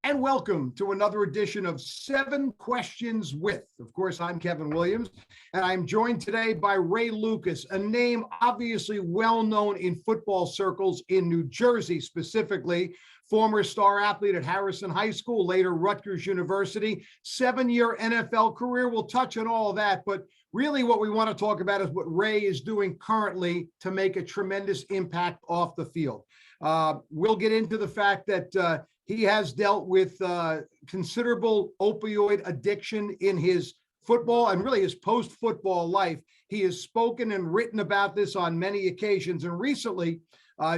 and welcome to another edition of 7 Questions With. Of course, I'm Kevin Williams, and I'm joined today by Ray Lucas, a name obviously well known in football circles in New Jersey specifically. Former star athlete at Harrison High School, later Rutgers University, 7-year NFL career. We'll touch on all of that, but really what we want to talk about is what Ray is doing currently to make a tremendous impact off the field. We'll get into the fact that he has dealt with considerable opioid addiction in his football and really his post-football life. He has spoken and written about this on many occasions, and recently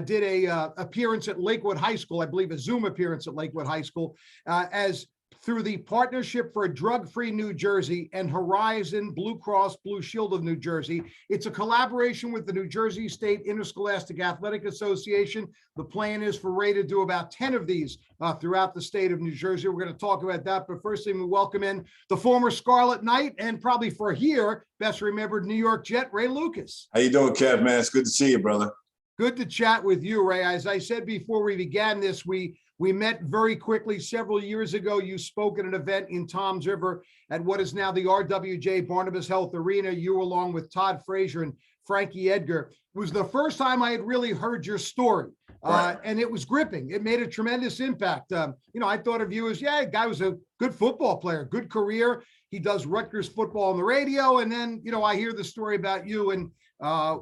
did a appearance at Lakewood High School, I believe a Zoom appearance at Lakewood High School, as through the Partnership for a Drug-Free New Jersey and Horizon Blue Cross Blue Shield of New Jersey. It's a collaboration with the New Jersey State Interscholastic Athletic Association. The plan is for Ray to do about 10 of these throughout the state of New Jersey. We're going to talk about that, but first thing, we welcome in the former Scarlet Knight and probably for here, best remembered New York Jet, Ray Lucas. How you doing, Kev, man? It's good to see you, brother. Good to chat with you, Ray. As I said before we began this, we met very quickly several years ago. You spoke at an event in Toms River at what is now the RWJ Barnabas Health Arena. You, along with Todd Frazier and Frankie Edgar. It was the first time I had really heard your story, and it was gripping. It made a tremendous impact. I thought of you as, the guy was a good football player, good career. He does Rutgers football on the radio, and then, I hear the story about you and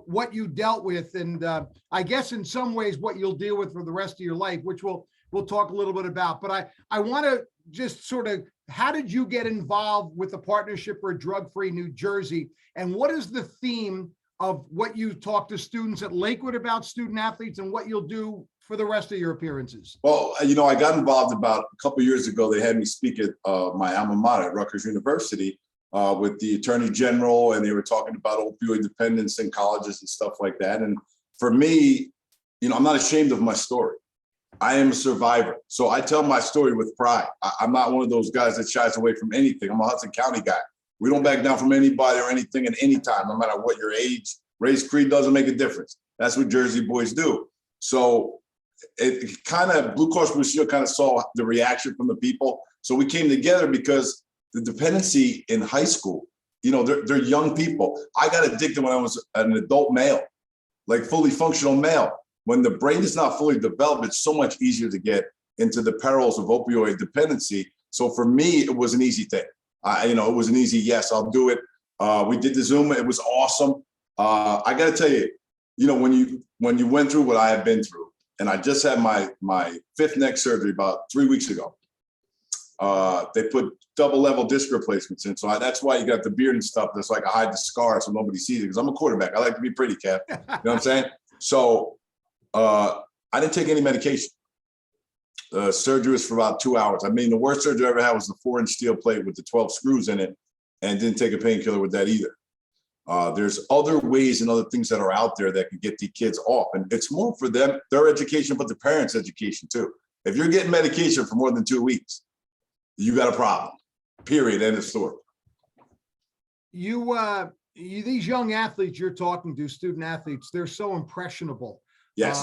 what you dealt with, and I guess in some ways what you'll deal with for the rest of your life, which we'll talk a little bit about. But I want to just sort of, how did you get involved with the Partnership for a Drug-Free New Jersey, and what is the theme of what you talk to students at Lakewood about, student athletes, and what you'll do for the rest of your appearances? Well, I got involved about a couple of years ago. They had me speak at my alma mater, Rutgers University, with the Attorney General, and they were talking about opioid dependence in colleges and stuff like that. And for me, I'm not ashamed of my story. I am a survivor. So I tell my story with pride. I'm not one of those guys that shies away from anything. I'm a Hudson County guy. We don't back down from anybody or anything at any time, no matter what your age, race, creed, doesn't make a difference. That's what Jersey boys do. So it kind of, Blue Cross Blue Shield kind of saw the reaction from the people. So we came together because the dependency in high school, they're young people. I got addicted when I was an adult male, like fully functional male. When the brain is not fully developed, it's so much easier to get into the perils of opioid dependency. So for me, it was an easy thing. It was an easy, yes, I'll do it. We did the Zoom. It was awesome. I got to tell you, when you went through what I have been through, and I just had my 5th neck surgery about 3 weeks ago. They put double level disc replacements in. So that's why you got the beard and stuff. That's like I hide the scar so nobody sees it, because I'm a quarterback. I like to be pretty, Kev. You know what I'm saying? So I didn't take any medication. Surgery was for about 2 hours. I mean, the worst surgery I ever had was the 4-inch steel plate with the 12 screws in it, and didn't take a painkiller with that either. There's other ways and other things that are out there that can get the kids off. And it's more for them, their education, but the parents' education too. If you're getting medication for more than 2 weeks, you got a problem, period, end of story. These young athletes you're talking to, student athletes, they're so impressionable. Yes.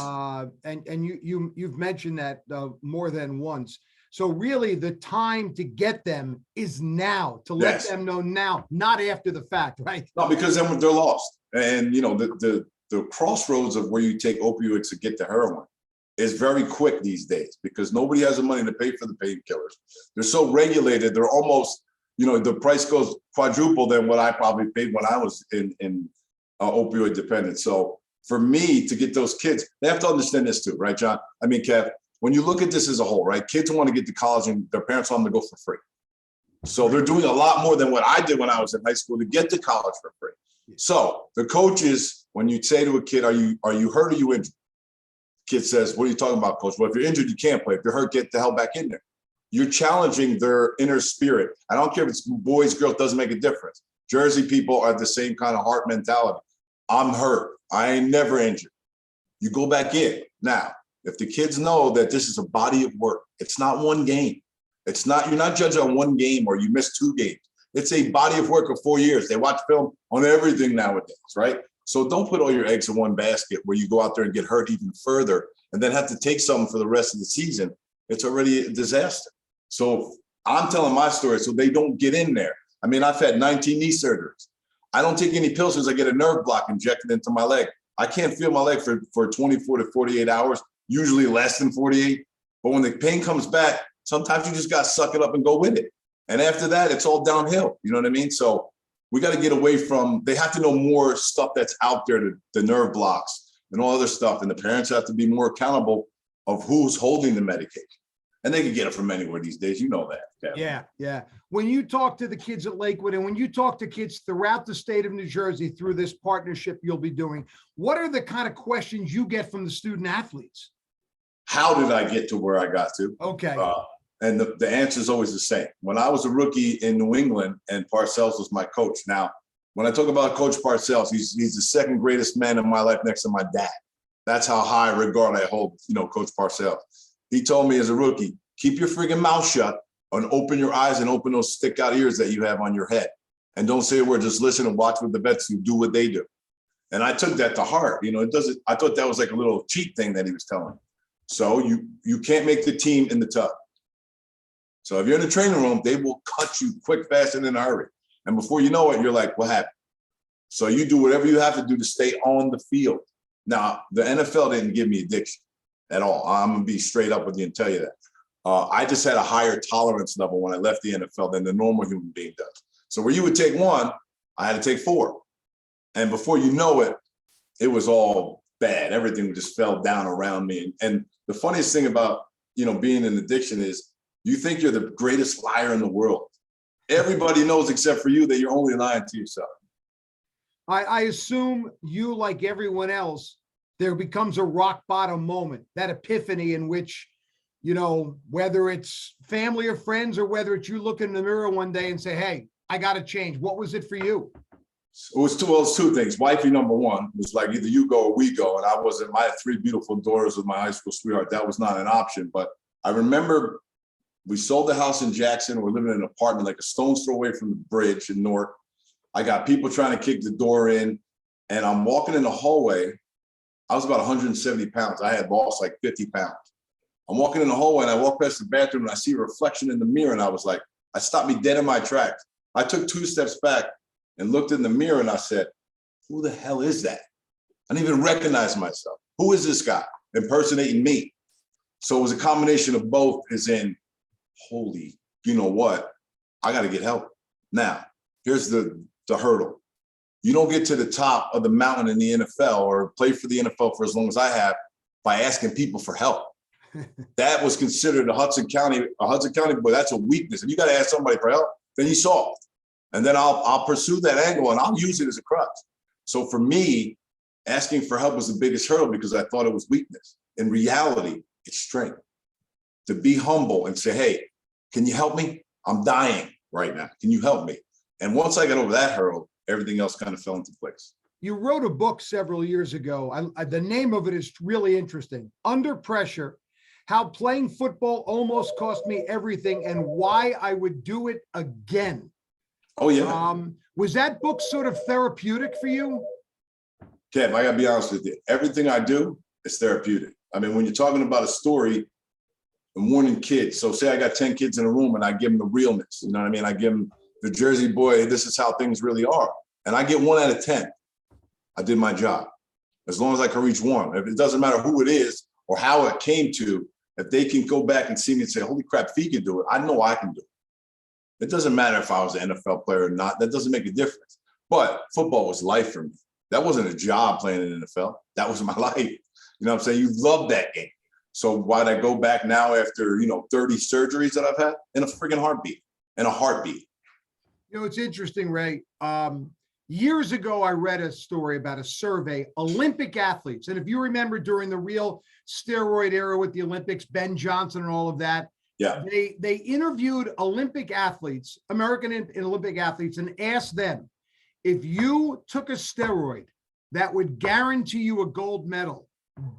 And you've mentioned that more than once. So really the time to get them is now, to let them know now, not after the fact, right? No, because then they're lost. And the crossroads of where you take opioids to get to heroin is very quick these days, because nobody has the money to pay for the painkillers. They're so regulated, they're almost, the price goes quadruple than what I probably paid when I was in opioid dependence. So for me to get those kids, they have to understand this too, right, John? I mean, Kev, when you look at this as a whole, right? Kids want to get to college and their parents want them to go for free. So they're doing a lot more than what I did when I was in high school to get to college for free. So the coaches, when you say to a kid, are you hurt or are you injured? Kid says, what are you talking about, coach? Well, if you're injured, you can't play. If you're hurt, get the hell back in there. You're challenging their inner spirit. I don't care if it's boys, girls, doesn't make a difference. Jersey people are the same kind of heart mentality. I'm hurt. I ain't never injured. You go back in. Now, if the kids know that this is a body of work, it's not one game. It's not, you're not judged on one game or you missed 2 games. It's a body of work of 4 years. They watch film on everything nowadays, right? So don't put all your eggs in one basket where you go out there and get hurt even further and then have to take something for the rest of the season. It's already a disaster. So I'm telling my story so they don't get in there. I mean, I've had 19 knee surgeries. I don't take any pills because I get a nerve block injected into my leg. I can't feel my leg for 24 to 48 hours, usually less than 48. But when the pain comes back, sometimes you just got to suck it up and go with it. And after that, it's all downhill. You know what I mean? So we got to get away from, they have to know more stuff that's out there, the nerve blocks and all other stuff. And the parents have to be more accountable of who's holding the medication. And they can get it from anywhere these days. You know that. Kevin. Yeah, yeah. When you talk to the kids at Lakewood and when you talk to kids throughout the state of New Jersey through this partnership you'll be doing, what are the kind of questions you get from the student athletes? How did I get to where I got to? Okay. And the answer is always the same. When I was a rookie in New England and Parcells was my coach. Now, when I talk about Coach Parcells, he's the second greatest man in my life next to my dad. That's how high regard I hold, Coach Parcells. He told me as a rookie, keep your friggin' mouth shut and open your eyes and open those stick out ears that you have on your head. And don't say a word, just listen and watch what the vets do what they do. And I took that to heart. I thought that was like a little cheat thing that he was telling me. So you can't make the team in the tub. So if you're in the training room, they will cut you quick, fast, and in a hurry. And before you know it, you're like, what happened? So you do whatever you have to do to stay on the field. Now, the NFL didn't give me addiction at all. I'm going to be straight up with you and tell you that. I just had a higher tolerance level when I left the NFL than the normal human being does. So where you would take one, I had to take 4. And before you know it, it was all bad. Everything just fell down around me. And the funniest thing about, being in addiction is you think you're the greatest liar in the world. Everybody knows except for you that you're only lying to yourself. I assume you, like everyone else, there becomes a rock bottom moment, that epiphany in which, whether it's family or friends or whether it's you look in the mirror one day and say, hey, I got to change. What was it for you? It was two things. Wifey number one was like either you go or we go. And I had 3 beautiful daughters with my high school sweetheart. That was not an option. But I remember we sold the house in Jackson. We're living in an apartment like a stone's throw away from the bridge in Newark. I got people trying to kick the door in, and I'm walking in the hallway. I was about 170 pounds. I had lost like 50 pounds. I'm walking in the hallway and I walk past the bathroom and I see a reflection in the mirror. And I was like, I stopped me dead in my tracks. I took 2 steps back and looked in the mirror and I said, who the hell is that? I didn't even recognize myself. Who is this guy impersonating me? So it was a combination of both, as in, holy, you know what? I got to get help. Now, here's the hurdle. You don't get to the top of the mountain in the NFL or play for the NFL for as long as I have by asking people for help. That was considered a Hudson County boy. That's a weakness. If you got to ask somebody for help, then you soft. And then I'll pursue that angle and I'll use it as a crutch. So for me, asking for help was the biggest hurdle because I thought it was weakness. In reality, it's strength. To be humble and say, hey, can you help me? I'm dying right now. Can you help me? And once I got over that hurdle, everything else kind of fell into place. You wrote a book several years ago. The name of it is really interesting. Under Pressure, How Playing Football Almost Cost Me Everything and Why I Would Do It Again. Oh, yeah. Was that book sort of therapeutic for you? Kev, I got to be honest with you. Everything I do is therapeutic. I mean, when you're talking about a story and warning kids, so say I got 10 kids in a room and I give them the realness, you know what I mean? I give them the Jersey boy, this is how things really are. And I get 1 out of 10. I did my job. As long as I can reach 1. If it doesn't matter who it is or how it came to, if they can go back and see me and say, holy crap, if he can do it, I know I can do it. It doesn't matter if I was an NFL player or not. That doesn't make a difference. But football was life for me. That wasn't a job playing in the NFL. That was my life. You know what I'm saying? You love that game. So why'd I go back now after, 30 surgeries that I've had? In a friggin' heartbeat. In a heartbeat. It's interesting, Ray. Years ago, I read a story about a survey, Olympic athletes. And if you remember during the real steroid era with the Olympics, Ben Johnson and all of that, yeah, they interviewed Olympic athletes, American Olympic athletes, and asked them, if you took a steroid that would guarantee you a gold medal,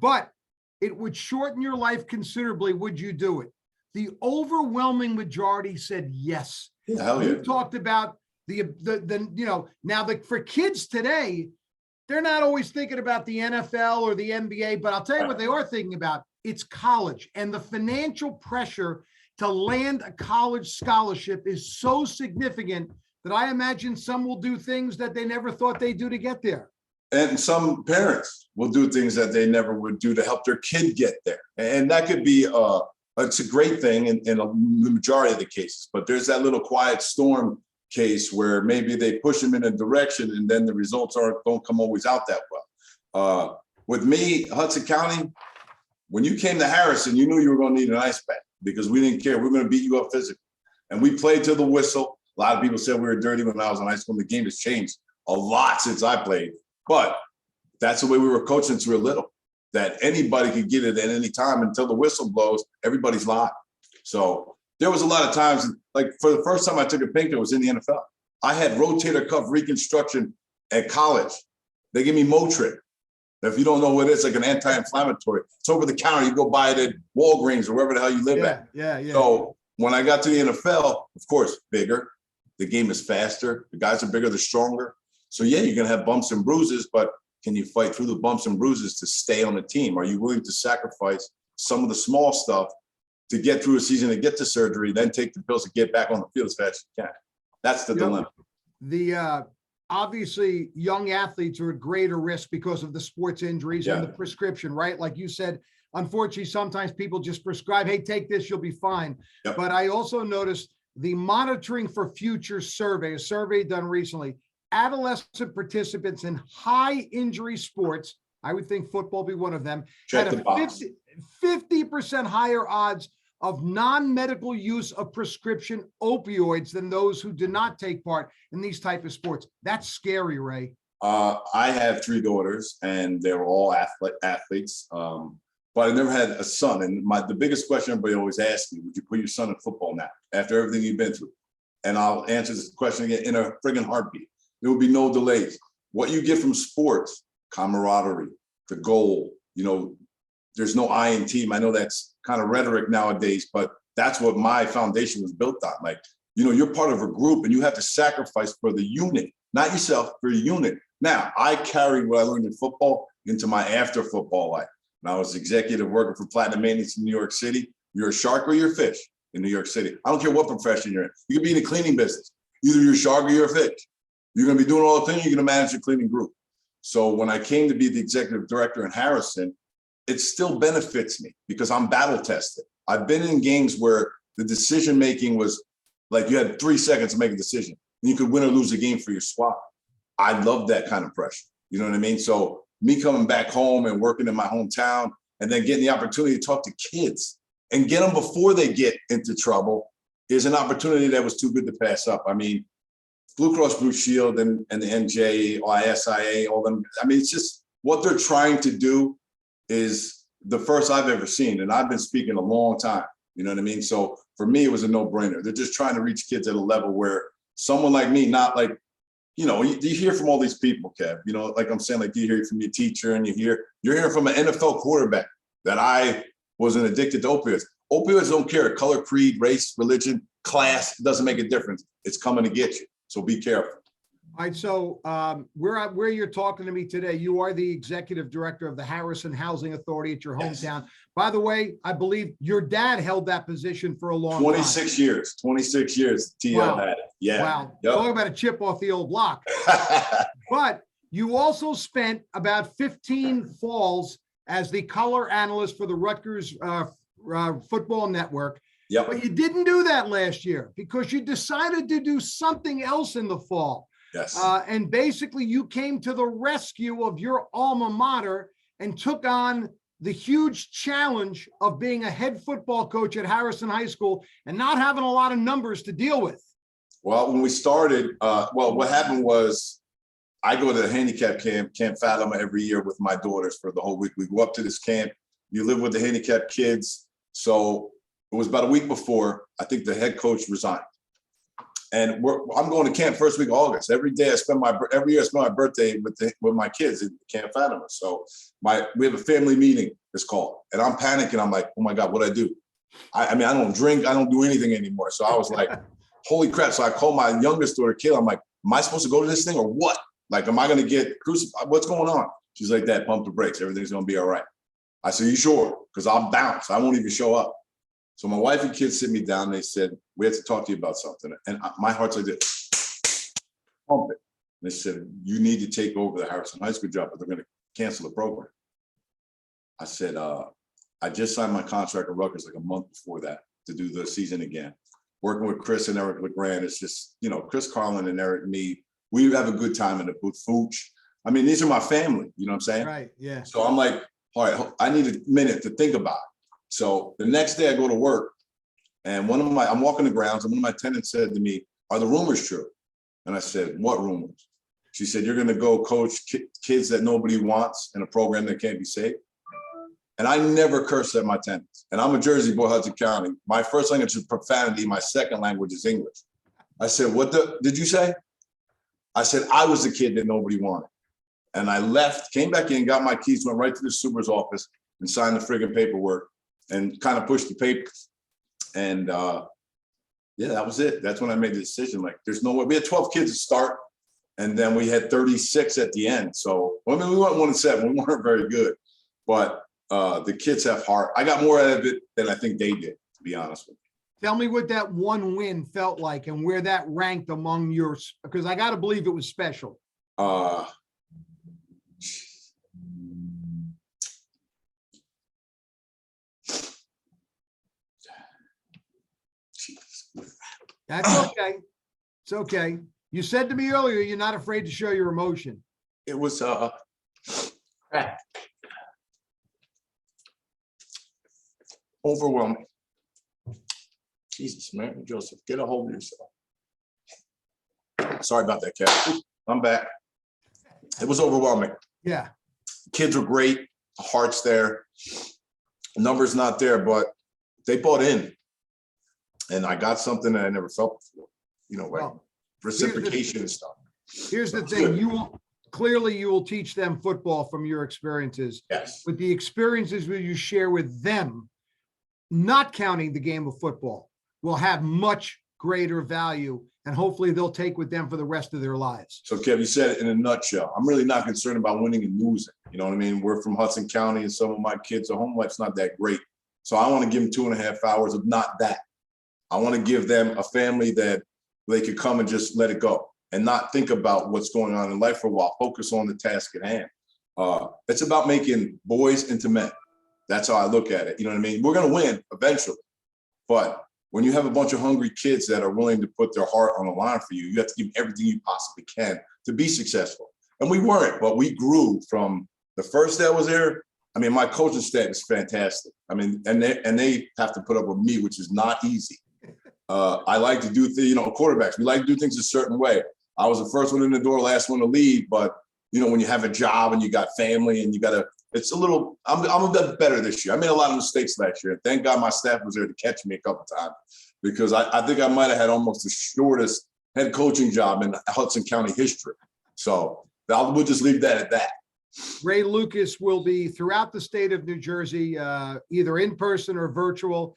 but it would shorten your life considerably, would you do it? The overwhelming majority said yes. Yeah, hell yeah. You talked about for kids today, they're not always thinking about the NFL or the NBA, but I'll tell you what they are thinking about. It's college, and the financial pressure to land a college scholarship is so significant that I imagine some will do things that they never thought they'd do to get there. And some parents will do things that they never would do to help their kid get there. And that could be, it's a great thing in the majority of the cases, but there's that little quiet storm case where maybe they push them in a direction and then the results don't come always out that well. With me, Hudson County, when you came to Harrison, you knew you were going to need an ice bath because we didn't care. We're going to beat you up physically. And we played to the whistle. A lot of people said we were dirty when I was in high school. The game has changed a lot since I played. But that's the way we were coached since we were little, that anybody could get it at any time until the whistle blows, everybody's live. So there was a lot of times, like for the first time I took a pink, it was in the NFL. I had rotator cuff reconstruction at college. They gave me Motrin. If you don't know what it is, like an anti-inflammatory. It's over the counter. You go buy it at Walgreens or wherever the hell you live at. Yeah. So when I got to the NFL, of course, bigger. The game is faster. The guys are bigger, they're stronger. So yeah, you're gonna have bumps and bruises, but can you fight through the bumps and bruises to stay on the team? Are you willing to sacrifice some of the small stuff to get through a season, to get to surgery, then take the pills to get back on the field as fast as you can? That's the dilemma. Obviously, young athletes are at greater risk because of the sports injuries and the prescription, right? Like you said, unfortunately, sometimes people just prescribe, hey, take this, you'll be fine. Yep. But I also noticed the monitoring for future survey, a survey done recently, adolescent participants in high injury sports, I would think football be one of them, Check had the a box. 50% higher odds of non-medical use of prescription opioids than those who did not take part in these type of sports. That's scary, Ray. I have 3 daughters and they're all athletes. But I never had a son. And the biggest question everybody always asks me, would you put your son in football now after everything you've been through? And I'll answer this question again in a friggin' heartbeat. There will be no delays. What you get from sports, camaraderie, the goal, there's no I in team. I know that's kind of rhetoric nowadays, but that's what my foundation was built on. Like, you're part of a group and you have to sacrifice for the unit, not yourself, for your unit. Now, I carried what I learned in football into my after football life. When I was executive working for Platinum Maintenance in New York City, you're a shark or you're a fish in New York City. I don't care what profession you're in. You can be in the cleaning business. Either you're a shark or you're a fish. You're going to be doing all the things, you're going to manage a cleaning group. So when I came to be the executive director in Harrison, it still benefits me because I'm battle tested. I've been in games where the decision making was like you had 3 seconds to make a decision and you could win or lose a game for your squad. I love that kind of pressure. You know what I mean? So me coming back home and working in my hometown and then getting the opportunity to talk to kids and get them before they get into trouble is an opportunity that was too good to pass up. I mean, Blue Cross Blue Shield and the NJ, ISIA, all them. I mean, it's just what they're trying to do is the first I've ever seen. And I've been speaking a long time. You know what I mean? So for me, it was a no-brainer. They're just trying to reach kids at a level where someone like me, not like, you hear from all these people, Kev, like I'm saying, like you hear from your teacher and you're hearing from an NFL quarterback that I wasn't addicted to opioids. Opioids don't care, color, creed, race, religion, class, it doesn't make a difference. It's coming to get you. So be careful. All right, so where you're talking to me today, you are the executive director of the Harrison Housing Authority at your hometown. Yes. By the way, I believe your dad held that position for a long 26 time. 26 years. TL had it. Yeah. Wow. Yep. Talk about a chip off the old block. But you also spent about 15 falls as the color analyst for the Rutgers Football Network. Yep. But you didn't do that last year because you decided to do something else in the fall. Yes. And basically you came to the rescue of your alma mater and took on the huge challenge of being a head football coach at Harrison High School and not having a lot of numbers to deal with. Well, when we started, what happened was I go to the handicap Camp Fatima every year with my daughters for the whole week. We go up to this camp. You live with the handicapped kids. So it was about a week before, I think the head coach resigned. And I'm going to camp first week of August. Every year I spend my birthday with my kids at Camp Fatima. So we have a family meeting, it's called. And I'm panicking. I'm like, oh my God, what'd I do? I mean, I don't drink. I don't do anything anymore. So I was like, holy crap. So I called my youngest daughter, Kayla. I'm like, am I supposed to go to this thing or what? Like, am I going to get crucified? What's going on? She's like, Dad, pump the brakes. Everything's going to be all right. I said, you sure? Because I'll bounce. I won't even show up. So my wife and kids sit me down. They said, we have to talk to you about something. And my heart's like this, pump it. They said, you need to take over the Harrison High School job, but they're going to cancel the program. I said, I just signed my contract with Rutgers like a month before that to do the season again. Working with Chris and Eric LeGrand, it's just, you know, Chris Carlin and Eric and me, we have a good time in the booth. Fooch. I mean, these are my family, you know what I'm saying? Right, yeah. So I'm like, all right, I need a minute to think about it. So the next day I go to work and I'm walking the grounds and one of my tenants said to me, are the rumors true? And I said, what rumors? She said, you're going to go coach kids that nobody wants in a program that can't be saved. And I never curse at my tenants. And I'm a Jersey boy, Hudson County. My first language is profanity. My second language is English. I said, what did you say? I said, I was the kid that nobody wanted. And I left, came back in, got my keys, went right to the super's office and signed the friggin' paperwork and kind of pushed the papers. And yeah, that was it. That's when I made the decision. Like, there's no way. We had 12 kids to start. And then we had 36 at the end. So, I mean, we went 1-7. We weren't very good. But the kids have heart. I got more out of it than I think they did, to be honest with you. Tell me what that one win felt like and where that ranked among yours, because I got to believe it was special. That's okay. It's okay. You said to me earlier, you're not afraid to show your emotion. It was overwhelming. Jesus, man, Joseph, get a hold of yourself. Sorry about that, Kevin. I'm back. It was overwhelming. Yeah. Kids were great. The heart's there. The number's not there, but they bought in. And I got something that I never felt before. You know, like reciprocation and stuff. Here's the thing. You will teach them football from your experiences. Yes. With the experiences that you share with them, not counting the game of football, will have much greater value, and hopefully they'll take with them for the rest of their lives. So, Kev, you said it in a nutshell. I'm really not concerned about winning and losing. You know what I mean? We're from Hudson County, and some of my kids, their home life's not that great. So I want to give them 2.5 hours of not that. I want to give them a family that they could come and just let it go and not think about what's going on in life for a while. Focus on the task at hand. It's about making boys into men. That's how I look at it. You know what I mean? We're going to win eventually. But when you have a bunch of hungry kids that are willing to put their heart on the line for you, you have to give everything you possibly can to be successful. And we weren't, but we grew from the first that was there. I mean, my coaching staff is fantastic. I mean, and they have to put up with me, which is not easy. I like to do things, quarterbacks, we like to do things a certain way. I was the first one in the door, last one to leave. But, when you have a job and you got family and you got to, it's a little, I'm a bit better this year. I made a lot of mistakes last year. Thank God my staff was there to catch me a couple of times, because I think I might have had almost the shortest head coaching job in Hudson County history. So we'll just leave that at that. Ray Lucas will be throughout the state of New Jersey, either in person or virtual,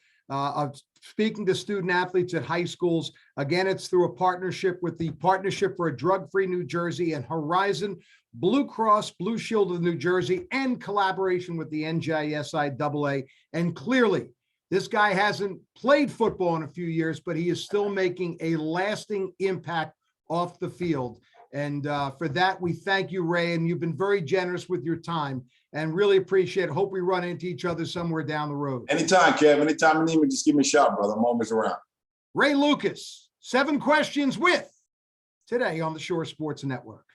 speaking to student athletes at high schools. Again, it's through a partnership with the Partnership for a Drug-Free New Jersey and Horizon Blue Cross Blue Shield of New Jersey, and collaboration with the NJSIAA. And clearly, this guy hasn't played football in a few years, but he is still making a lasting impact off the field. And for that, we thank you, Ray, and you've been very generous with your time and really appreciate it. Hope we run into each other somewhere down the road. Anytime, Kev. Anytime you need me, just give me a shout, brother. I'm always around. Ray Lucas, 7 questions with today on the Shore Sports Network.